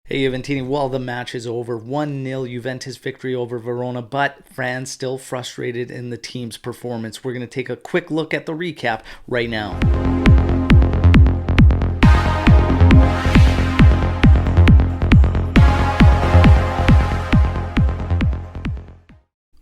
Hey Juventini, well, the match is over. 1-0 Juventus victory over Verona, but fans still frustrated in the team's performance. We're going to take a quick look at the recap right now.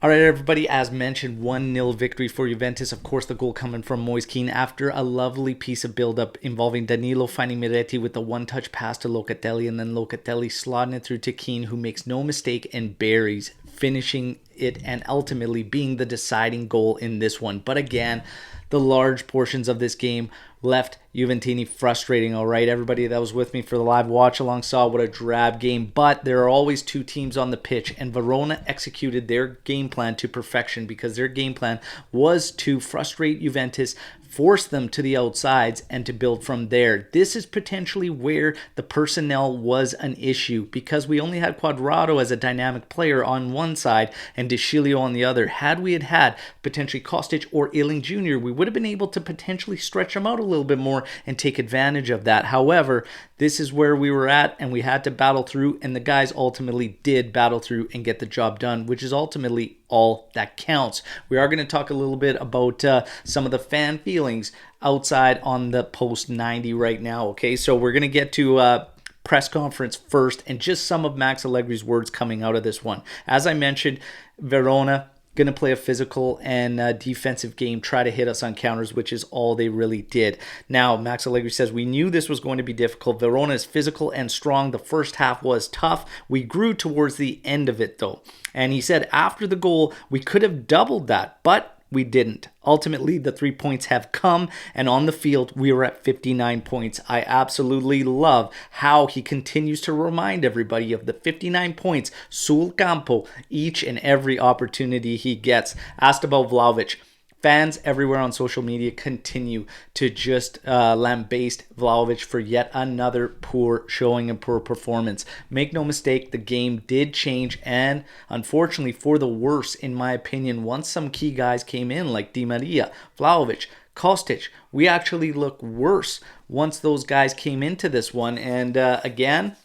All right, everybody, as mentioned, 1-0 victory for Juventus. Of course, the goal coming from Kean after a lovely piece of build-up involving Danilo finding Miretti with a one-touch pass to Locatelli, and then Locatelli slotting it through to Kean, who makes no mistake and buries, finishing it and ultimately being the deciding goal in this one. But again, the large portions of this game left Juventini frustrating. All right, everybody that was with me for the live watch along saw what a drab game, but there are always two teams on the pitch, and Verona executed their game plan to perfection because their game plan was to frustrate Juventus, force them to the outsides, and to build from there. This is potentially where the personnel was an issue because we only had Quadrado as a dynamic player on one side and De Sciglio on the other. Had we had potentially Kostic or Iling Jr., we would have been able to potentially stretch them out a little bit more and take advantage of that. However, this is where we were at, and we had to battle through, and the guys ultimately did battle through and get the job done, which is ultimately all that counts. We are going to talk a little bit about some of the fan feelings outside on the post 90 right now. Okay, so we're going to get to press conference first and just some of Max Allegri's words coming out of this one. As I mentioned, Verona going to play a physical and defensive game, try to hit us on counters, which is all they really did. Now, Max Allegri says, we knew this was going to be difficult. Verona is physical and strong. The first half was tough. We grew towards the end of it, though. And he said after the goal, we could have doubled that, but we didn't. Ultimately, the 3 points have come, and on the field, we were at 59 points. I absolutely love how he continues to remind everybody of the 59 points sul campo each and every opportunity he gets. Asked about Vlahovic. Fans everywhere on social media continue to just lambaste Vlahovic for yet another poor showing and poor performance. Make no mistake, the game did change, and unfortunately for the worse, in my opinion, once some key guys came in like Di Maria, Vlahovic, Kostic, we actually look worse once those guys came into this one. And again,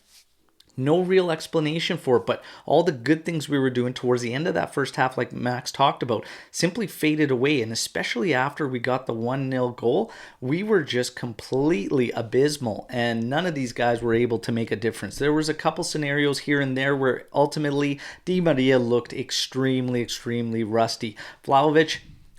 no real explanation for it, but all the good things we were doing towards the end of that first half, like Max talked about, simply faded away. And especially after we got the 1-0 goal, we were just completely abysmal, and none of these guys were able to make a difference. There was a couple scenarios here and there where ultimately Di Maria looked extremely, extremely rusty. Vlahovic,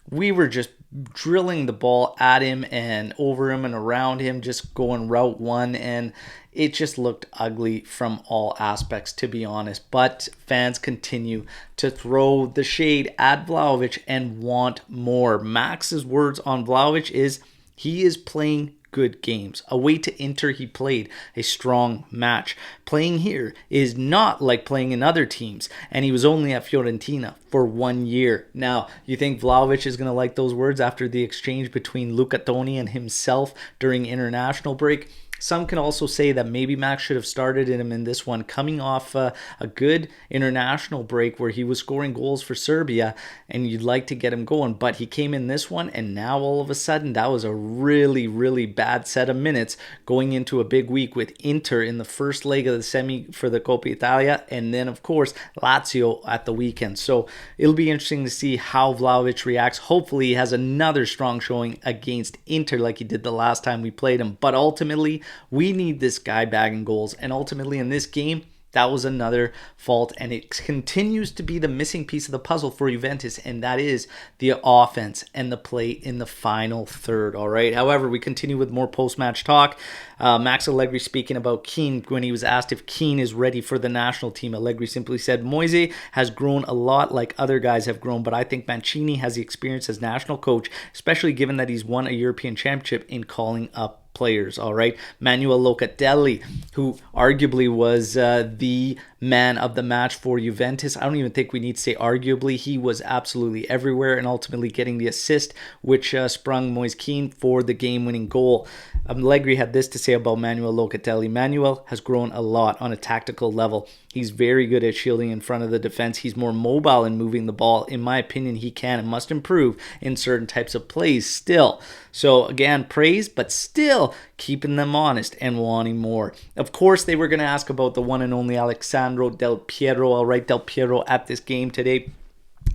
we were just drilling the ball at him and over him and around him, just going route one, and it just looked ugly from all aspects, to be honest. But fans continue to throw the shade at Vlahovic and want more. Max's words on Vlahovic is he is playing good games. Away to Inter, he played a strong match. Playing here is not like playing in other teams, and he was only at Fiorentina for 1 year. Now, you think Vlahovic is going to like those words after the exchange between Luca Toni and himself during international break? Some can also say that maybe Max should have started him in this one, coming off a good international break where he was scoring goals for Serbia, and you'd like to get him going. But he came in this one, and now all of a sudden, that was a really, really bad set of minutes going into a big week with Inter in the first leg of the semi for the Coppa Italia, and then, of course, Lazio at the weekend. So it'll be interesting to see how Vlahovic reacts. Hopefully, he has another strong showing against Inter like he did the last time we played him. But ultimately, we need this guy bagging goals, and ultimately in this game, that was another fault, and it continues to be the missing piece of the puzzle for Juventus, and that is the offense and the play in the final third, all right? However, we continue with more post-match talk. Max Allegri speaking about Kean when he was asked if Kean is ready for the national team. Allegri simply said, Moise has grown a lot like other guys have grown, but I think Mancini has the experience as national coach, especially given that he's won a European championship in calling up players, all right? Manuel Locatelli, who arguably was the man of the match for Juventus. I don't even think we need to say arguably. He was absolutely everywhere and ultimately getting the assist, which sprung Moise Kean for the game-winning goal. Allegri had this to say about Manuel Locatelli. Manuel has grown a lot on a tactical level. He's very good at shielding in front of the defense. He's more mobile in moving the ball. In my opinion, he can and must improve in certain types of plays still. So again, praise, but still, well, keeping them honest and wanting more. Of course, they were going to ask about the one and only Alexandro Del Piero. All right, Del Piero at this game today.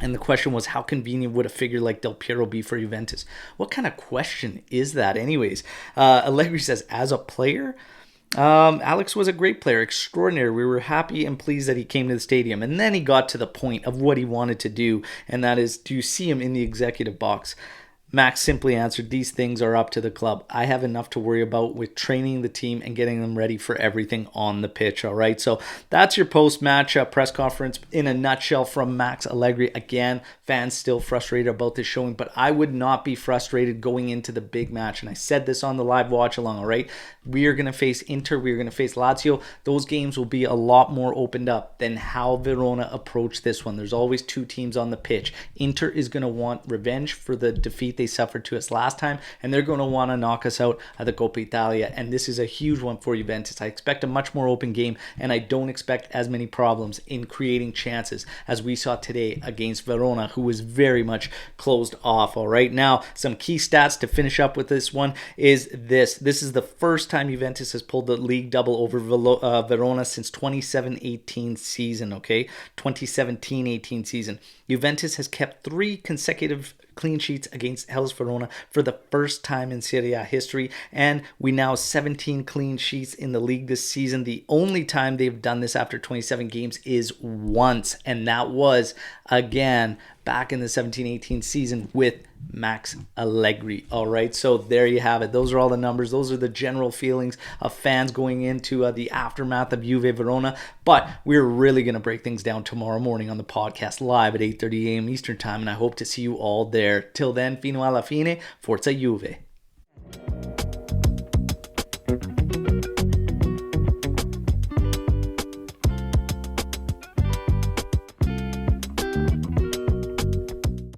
And the question was, how convenient would a figure like Del Piero be for Juventus? What kind of question is that anyways? Allegri says, as a player, Alex was a great player, extraordinary. We were happy and pleased that he came to the stadium. And then he got to the point of what he wanted to do, and that is, do you see him in the executive box? Max simply answered, these things are up to the club. I have enough to worry about with training the team and getting them ready for everything on the pitch, all right? So that's your post-match press conference in a nutshell from Max Allegri. Again, fans still frustrated about this showing, but I would not be frustrated going into the big match. And I said this on the live watch along, all right? We are going to face Inter. We are going to face Lazio. Those games will be a lot more opened up than how Verona approached this one. There's always two teams on the pitch. Inter is going to want revenge for the defeat they suffered to us last time, and they're going to want to knock us out at the Coppa Italia, and this is a huge one for Juventus. I expect a much more open game, and I don't expect as many problems in creating chances as we saw today against Verona, who was very much closed off. All right, now some key stats to finish up with this one is this. This is the first time Juventus has pulled the league double over Verona since 27-18 season, okay? 2017-18 season. Juventus has kept 3 consecutive clean sheets against Hellas Verona for the first time in Serie A history, and we now have 17 clean sheets in the league this season. The only time they've done this after 27 games is once, and that was, again, back in the 17-18 season with Max Allegri. All right, so there you have it. Those are all the numbers. Those are the general feelings of fans going into the aftermath of Juve Verona. But we're really going to break things down tomorrow morning on the podcast live at 8:30 a.m. Eastern Time, and I hope to see you all there. Till then, fino alla fine, forza Juve.